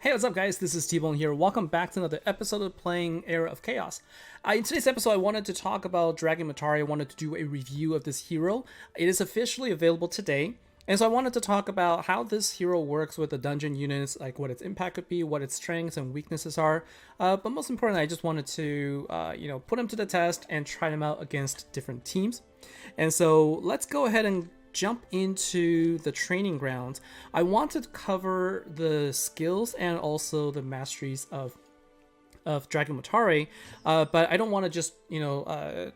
Hey, what's up, guys? This is T-Bone here. Welcome back to another episode of Playing Era of Chaos. In today's episode, I wanted to talk about Dragon Mutare. I wanted to do a review of this hero. It is officially available today. And so I wanted to talk about how this hero works with the dungeon units, like what its impact could be, what its strengths and weaknesses are. But most importantly, I just wanted to, put him to the test and try him out against different teams. And so let's go ahead and jump into the training grounds. I want to cover the skills and also the masteries of Dragon Mutare, but I don't want to just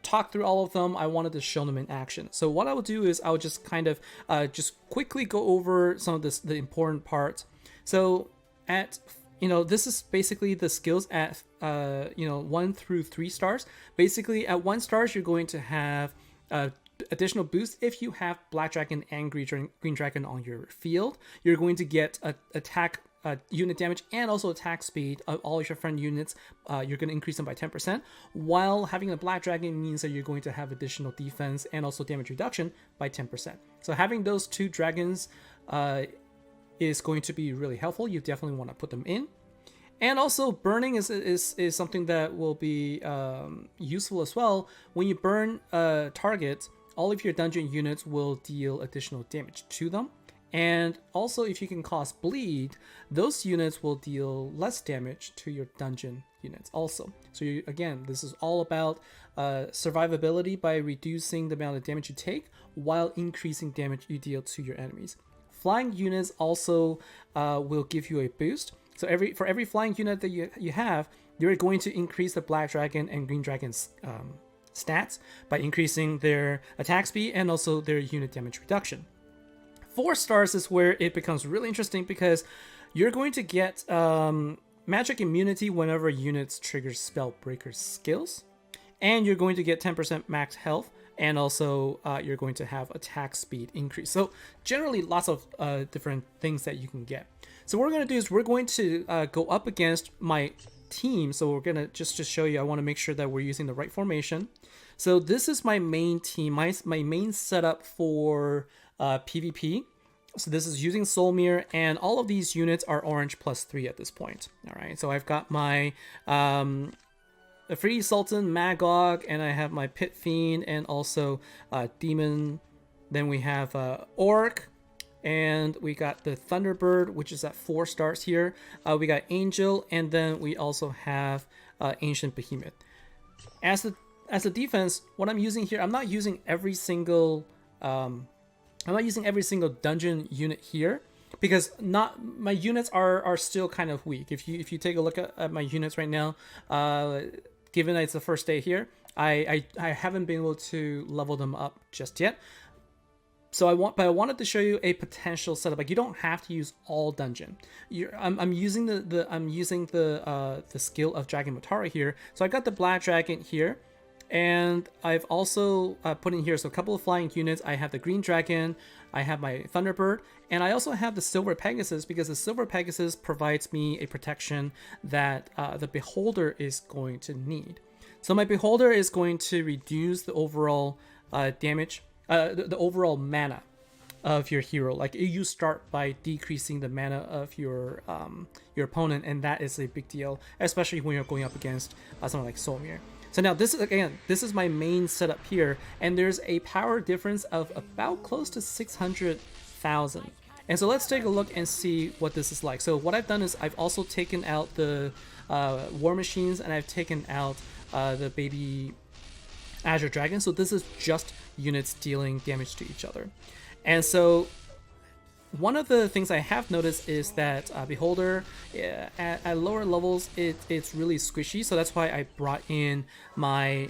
talk through all of them. I wanted to show them in action. So what I will do is I'll just kind of just quickly go over some of the important parts. So at this is basically the skills at 1 through 3 stars. Basically at 1 stars you're going to have additional boost if you have Black Dragon and Green Dragon on your field. You're going to get attack unit damage and also attack speed of all of your friend units. You're going to increase them by 10%, while having a Black Dragon means that you're going to have additional defense and also damage reduction by 10%. So having those 2 dragons is going to be really helpful. You definitely want to put them in. And also burning is something that will be useful as well. When you burn targets, all of your dungeon units will deal additional damage to them. And also if you can cause bleed, those units will deal less damage to your dungeon units also. So again, this is all about survivability by reducing the amount of damage you take while increasing damage you deal to your enemies. Flying units also will give you a boost. So for every flying unit that you have, you're going to increase the Black Dragon and Green Dragon's stats by increasing their attack speed and also their unit damage reduction. 4 stars is where it becomes really interesting because you're going to get magic immunity whenever units trigger Spellbreaker skills, and you're going to get 10% max health, and also you're going to have attack speed increase. So generally lots of different things that you can get. So what we're going to do is we're going to go up against my team. So we're going to just to show you, I want to make sure that we're using the right formation. So this is my main team, my main setup for PvP. So this is using Soulmere, and all of these units are orange +3 at this point. All right, so I've got my Free Sultan, Magog, and I have my Pit Fiend and also Demon. Then we have Orc, and we got the Thunderbird, which is at 4 stars here. We got Angel, and then we also have Ancient Behemoth. As a defense, what I'm using here, I'm not using every single dungeon unit here because my units are still kind of weak. If you take a look at my units right now, given that it's the first day here, I haven't been able to level them up just yet. So I wanted to show you a potential setup. Like, you don't have to use all dungeon. I'm using the skill of Dragon Mutare here. So I got the Black Dragon here, and I've also put in here so a couple of flying units. I have the Green Dragon, I have my Thunderbird, and I also have the Silver Pegasus because the Silver Pegasus provides me a protection that the Beholder is going to need. So my Beholder is going to reduce the overall damage, the overall mana of your hero. Like, you start by decreasing the mana of your opponent, and that is a big deal, especially when you're going up against someone like Soulmere. So now this is my main setup here, and there's a power difference of about close to 600,000. And so let's take a look and see what this is like. So what I've done is I've also taken out the War Machines, and I've taken out the baby Azure Dragon. So this is just units dealing damage to each other. And so one of the things I have noticed is that Beholder at lower levels it's really squishy, so that's why I brought in my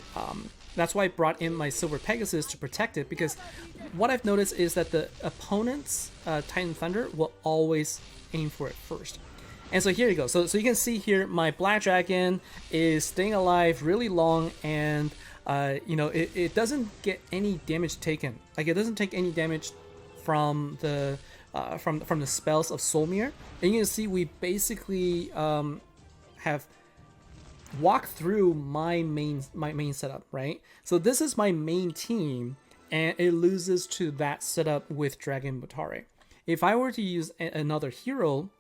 Silver Pegasus to protect it, because what I've noticed is that the opponent's Titan Thunder will always aim for it first. And so here you go. So you can see here my Black Dragon is staying alive really long, and it doesn't get any damage taken. Like, it doesn't take any damage from the spells of Soulmere. And you can see we basically have walked through my main setup, right? So this is my main team, and it loses to that setup with Dragon Mutare. If I were to use another hero,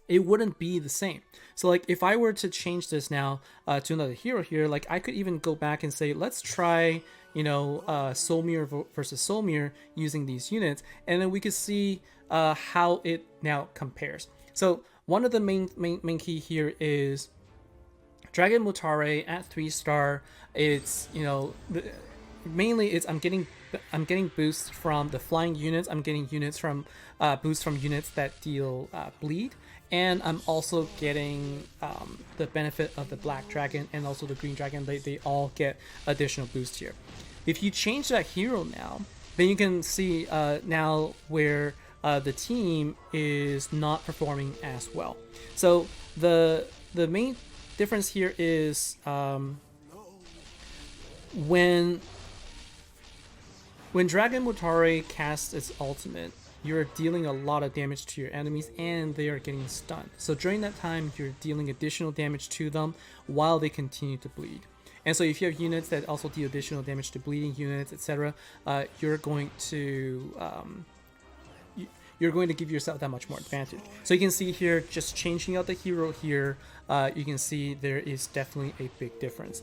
it wouldn't be the same. So like if I were to change this now to another hero here, like I could even go back and say, let's try, Solmir versus Solmir using these units, and then we could see how it now compares. So one of the main key here is Dragon Mutare at 3-star. It's mainly it's I'm getting boosts from the flying units. I'm getting units from boosts from units that deal bleed, and I'm also getting the benefit of the black dragon and also the green dragon. They all get additional boost here. If you change that hero now, then you can see now where the team is not performing as well. So the main difference here is when Dragon Mutare casts its ultimate, you're dealing a lot of damage to your enemies and they are getting stunned. So during that time, you're dealing additional damage to them while they continue to bleed. And so if you have units that also deal additional damage to bleeding units, etc., you're going to give yourself that much more advantage. So you can see here, just changing out the hero here, you can see there is definitely a big difference.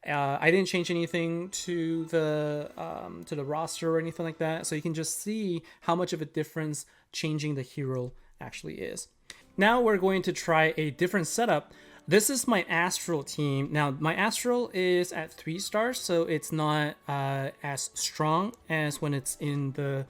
I didn't change anything to the roster or anything like that, so you can just see how much of a difference changing the hero actually is. Now we're going to try a different setup. This is my Astral team. Now my Astral is at 3 stars, so it's not as strong as when it's in the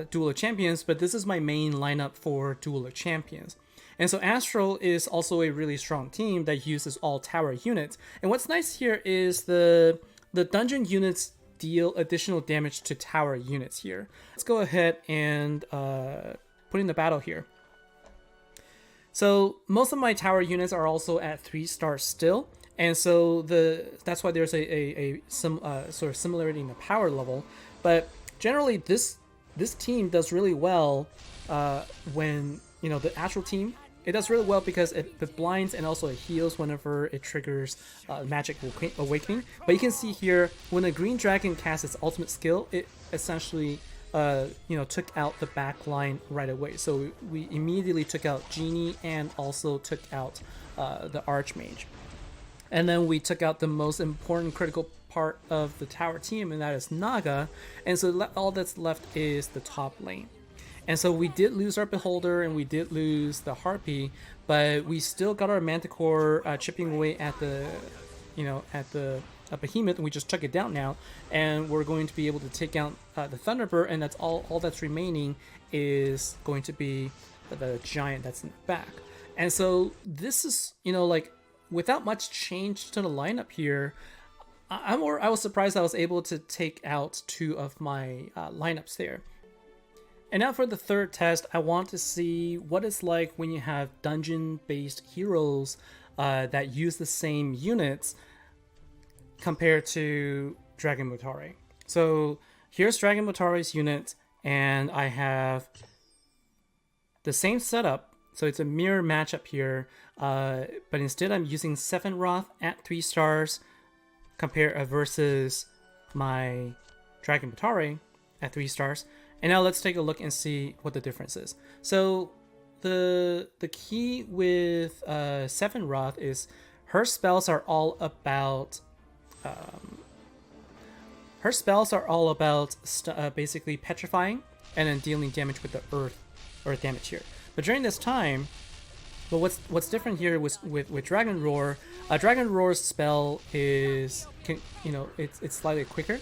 Duel of Champions, but this is my main lineup for Duel of Champions. And so Astral is also a really strong team that uses all tower units. And what's nice here is the dungeon units deal additional damage to tower units here. Let's go ahead and put in the battle here. So most of my tower units are also at 3 stars still. And so that's why there's some sort of similarity in the power level. But generally this team does really well when, the Astral team, it does really well because it blinds and also it heals whenever it triggers Magic Awakening. But you can see here, when the Green Dragon casts its ultimate skill, it essentially took out the back line right away. So we immediately took out Genie and also took out the Archmage. And then we took out the most important critical part of the tower team, and that is Naga. And so all that's left is the top lane. And so we did lose our Beholder and we did lose the Harpy, but we still got our Manticore chipping away at the Behemoth, and we just took it down now, and we're going to be able to take out the Thunderbird, and that's all that's remaining is going to be the Giant that's in the back. And so this is, without much change to the lineup here, I was surprised I was able to take out 2 of my lineups there. And now for the third test, I want to see what it's like when you have dungeon-based heroes that use the same units compared to Dragon Mutare. So here's Dragon Mutare's unit, and I have the same setup. So it's a mirror matchup here, but instead I'm using Sephiroth at 3 stars versus my Dragon Mutare at 3 stars. And now let's take a look and see what the difference is. So the key with Sephiroth is her spells are all about basically petrifying and then dealing damage with the earth damage here. But during this time, what's different here with Dragon Roar? Dragon Roar's spell is it's slightly quicker.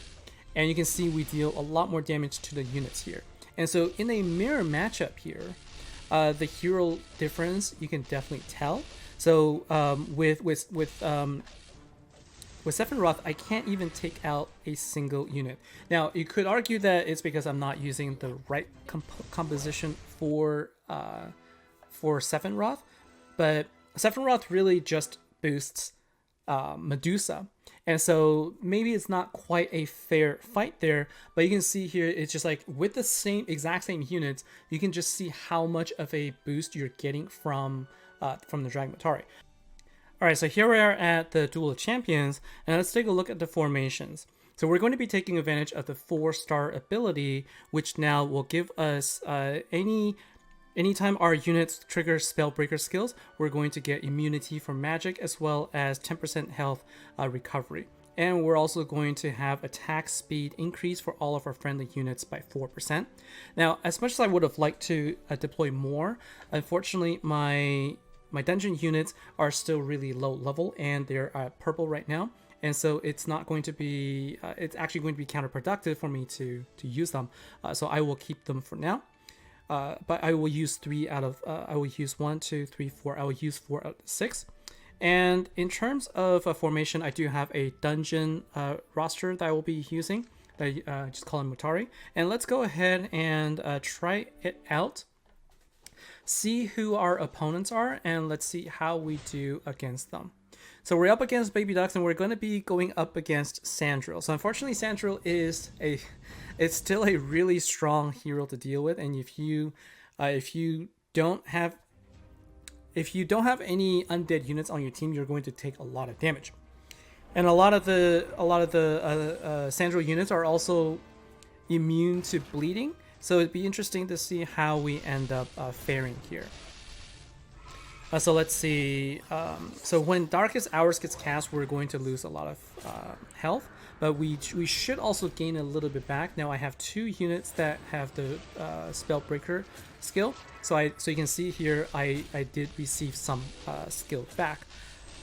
And you can see we deal a lot more damage to the units here. And so in a mirror matchup here, the hero difference you can definitely tell. So with Sephiroth, I can't even take out a single unit. Now you could argue that it's because I'm not using the right composition for Sephiroth, but Sephiroth really just boosts Medusa. And so maybe it's not quite a fair fight there, but you can see here, it's just like with the exact same units, you can just see how much of a boost you're getting from the Dragon Mutare. All right, so here we are at the Duel of Champions, and let's take a look at the formations. So we're going to be taking advantage of the 4-star ability, which now will give us any Anytime our units trigger Spellbreaker skills, we're going to get immunity from magic as well as 10% health recovery. And we're also going to have attack speed increase for all of our friendly units by 4%. Now, as much as I would have liked to deploy more, unfortunately, my dungeon units are still really low level and they're purple right now. And so it's not going to be, it's actually going to be counterproductive for me to use them. So I will keep them for now. But I will use I will use 1, 2, 3, 4. I will use 4 out of 6. And in terms of formation, I do have a dungeon roster that I will be using. That I just call it Mutare. And let's go ahead and try it out. See who our opponents are, and let's see how we do against them. So we're up against Baby Ducks, and we're going to be going up against Sandrill. So unfortunately, Sandrill is it's still a really strong hero to deal with, and if you don't have any undead units on your team, you're going to take a lot of damage. And a lot of the Sandrill units are also immune to bleeding, so it'd be interesting to see how we end up faring here. So let's see. So when Darkest Hours gets cast, we're going to lose a lot of health, but we should also gain a little bit back. Now I have 2 units that have the Spellbreaker skill, so you can see here I did receive some skill back,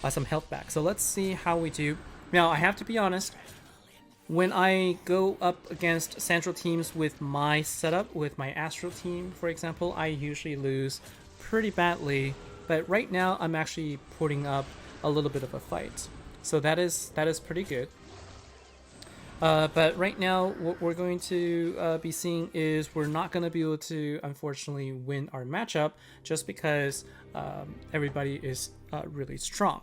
some health back. So let's see how we do. Now I have to be honest. When I go up against Central teams with my setup, with my Astral team, for example, I usually lose pretty badly. But right now, I'm actually putting up a little bit of a fight, so that is pretty good. But right now, what we're going to be seeing is we're not going to be able to, unfortunately, win our matchup just because everybody is really strong.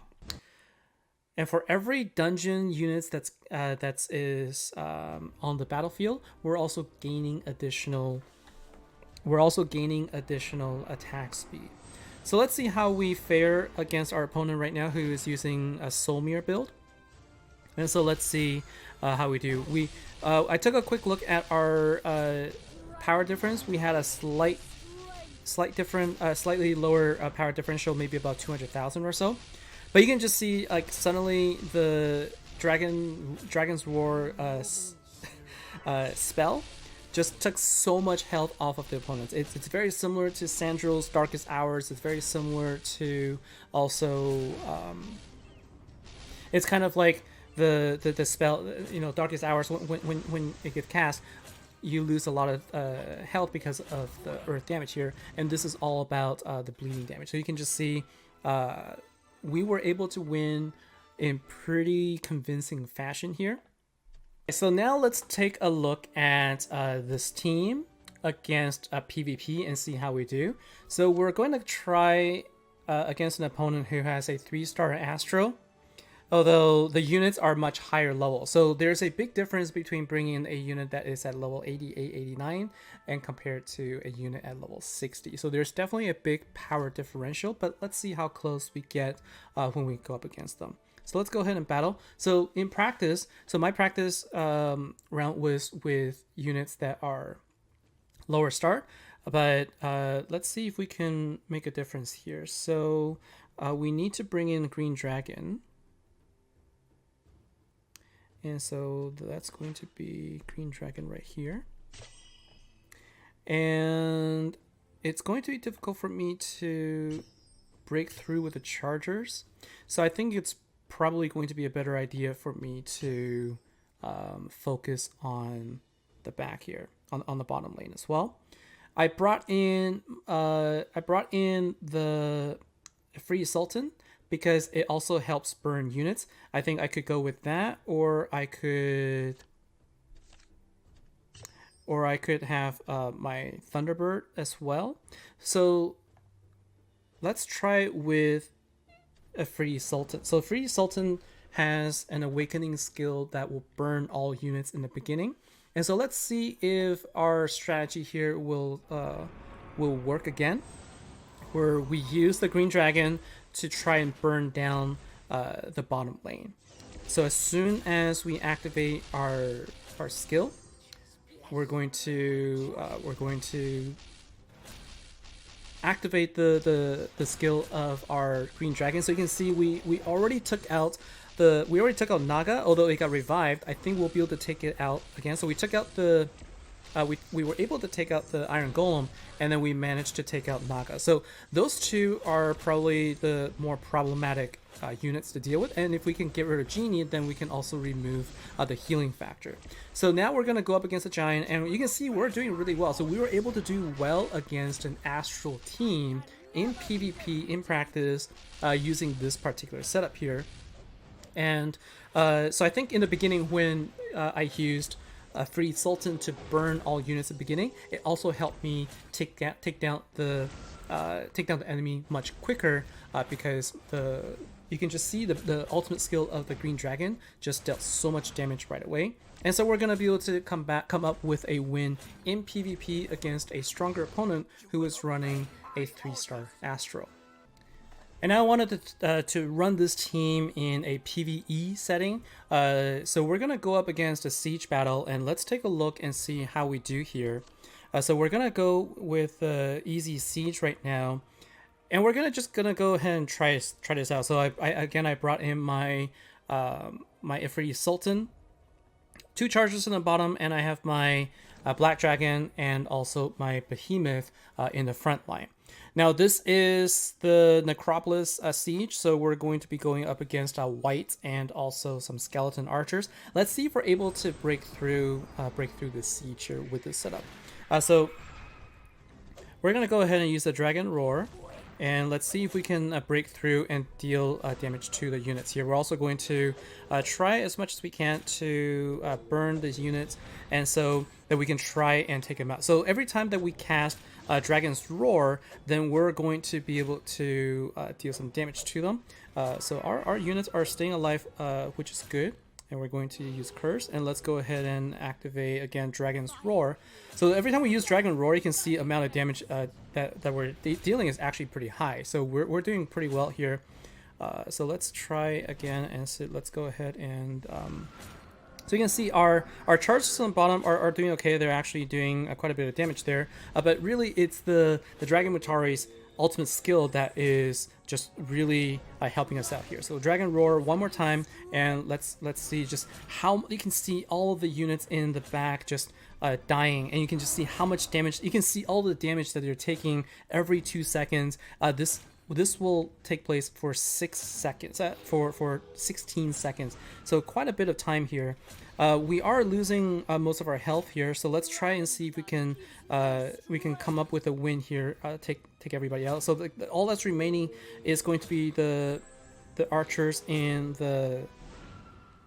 And for every dungeon units that's on the battlefield, we're also gaining additional attack speed. So let's see how we fare against our opponent right now, who is using a Solmir build. And so let's see how we do. I took a quick look at our power difference. We had a slightly lower power differential, maybe about 200,000 or so. But you can just see, like, suddenly the Dragon's Roar spell just took so much health off of the opponents. It's very similar to Sandrill's Darkest Hours. It's very similar to also, it's kind of like the spell, Darkest Hours. When it gets cast, you lose a lot of health because of the earth damage here, and this is all about the bleeding damage. So you can just see we were able to win in pretty convincing fashion here. So now let's take a look at this team against PvP and see how we do. So we're going to try against an opponent who has a 3-star Astro, although the units are much higher level. So there's a big difference between bringing a unit that is at level 88, 89 and compared to a unit at level 60. So there's definitely a big power differential, but let's see how close we get when we go up against them. So let's go ahead and battle. So in practice, my practice round was with units that are lower start, but let's see if we can make a difference here. So we need to bring in Green Dragon. And so that's going to be Green Dragon right here. And it's going to be difficult for me to break through with the chargers. So I think it's probably going to be a better idea for me to focus on the back here, on the bottom lane as well. I brought in the Free Sultan because it also helps burn units. I think I could go with that, or I could have my Thunderbird as well. So let's try with a Free Sultan. So Free Sultan has an awakening skill that will burn all units in the beginning. And so let's see if our strategy here will work again, where we use the Green Dragon to try and burn down the bottom lane. So as soon as we activate our skill, we're going to activate the skill of our green dragon. So you can see we already took out Naga, although it got revived. I think we'll be able to take it out again. So we took out the we were able to take out the Iron Golem, and then we managed to take out Naga. So those two are probably the more problematic units to deal with. And if we can get rid of Genie, then we can also remove the healing factor. So now we're going to go up against a Giant, and you can see we're doing really well. So we were able to do well against an Astral Team in PvP, in practice, using this particular setup here. And so I think in the beginning when I used Free Sultan to burn all units at the beginning, it also helped me take down the enemy much quicker, because you can just see the ultimate skill of the Green Dragon just dealt so much damage right away. And so we're going to be able to come up with a win in PvP against a stronger opponent who is running a 3-star Astral. And I wanted to run this team in a PvE setting. So we're going to go up against a siege battle, and let's take a look and see how we do here. So we're going to go with easy siege right now. And we're just gonna go ahead and try this out. So I brought in my my Ifriti Sultan, 2 charges in the bottom, and I have my Black Dragon and also my Behemoth in the front line. Now this is the Necropolis Siege, so we're going to be going up against white and also some skeleton archers. Let's see if we're able to break through the siege here with this setup. So we're gonna go ahead and use the Dragon Roar. And let's see if we can break through and deal damage to the units here. We're also going to try as much as we can to burn these units, and so that we can try and take them out. So every time that we cast Dragon's Roar, then we're going to be able to deal some damage to them. So our units are staying alive, which is good. And we're going to use Curse, and let's go ahead and activate again Dragon's Roar. So every time we use Dragon Roar, you can see amount of damage that we're dealing is actually pretty high. So we're doing pretty well here. So let's try again, and so let's go ahead and so you can see our charges on the bottom are doing okay. They're actually doing quite a bit of damage there. But really, it's the Dragon Mutare's ultimate skill that is just really helping us out here. So Dragon Roar one more time, and let's see just how you can see all of the units in the back just dying, and you can just see how much damage. You can see all the damage that they're taking every 2 seconds. This will take place for 6 seconds, for 16 seconds. So quite a bit of time here. We are losing most of our health here, so let's try and see if we can come up with a win here. Take everybody out. So all that's remaining is going to be the archers and the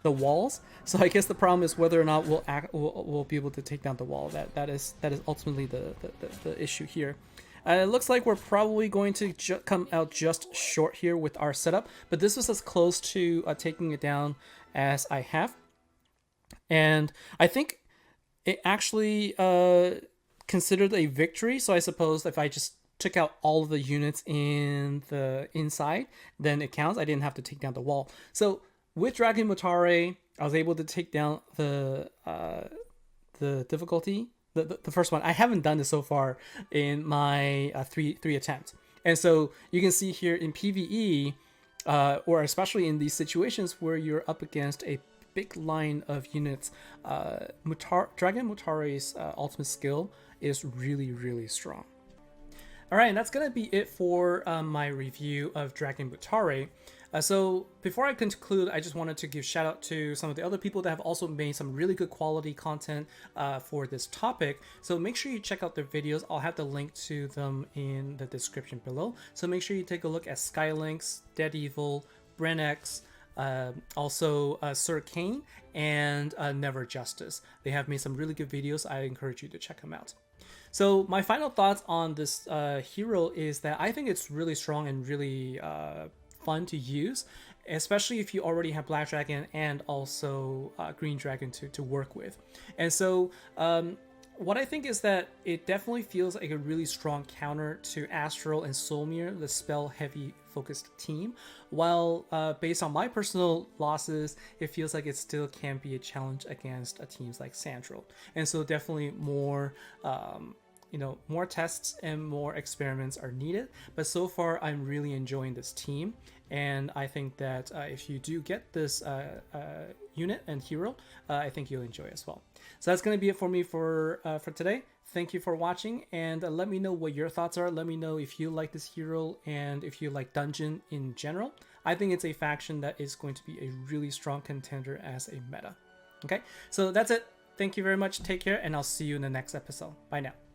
walls. So I guess the problem is whether or not we'll be able to take down the wall. That is ultimately the issue here. It looks like we're probably going to come out just short here with our setup, but this was as close to taking it down as I have. And I think it actually considered a victory. So I suppose if I just took out all of the units in the inside, then it counts. I didn't have to take down the wall. So with Dragon Mutare, I was able to take down the difficulty. The first one. I haven't done this so far in my three attempts. And so you can see here in PvE, or especially in these situations where you're up against a big line of units, Dragon Mutare's ultimate skill is really, really strong. All right, and that's gonna be it for my review of Dragon Mutare. So before I conclude, I just wanted to give shout out to some of the other people that have also made some really good quality content for this topic. So make sure you check out their videos. I'll have the link to them in the description below. So make sure you take a look at Skylynx, Dead Evil, Brenx, also Sir Kane, and Never Justice. They have made some really good videos. I encourage you to check them out. So my final thoughts on this hero is that I think it's really strong and really fun to use, especially if you already have Black Dragon and also Green Dragon to work with. And so what I think is that it definitely feels like a really strong counter to Astral and Solmir, the spell heavy focused team, while based on my personal losses, it feels like it still can be a challenge against teams like Sandral. And so definitely more more tests and more experiments are needed. But so far, I'm really enjoying this team, and I think that if you do get this unit and hero, I think you'll enjoy as well. So that's going to be it for me for today. Thank you for watching, and let me know what your thoughts are. Let me know if you like this hero and if you like Dungeon in general. I think it's a faction that is going to be a really strong contender as a meta. Okay, so that's it. Thank you very much. Take care, and I'll see you in the next episode. Bye now.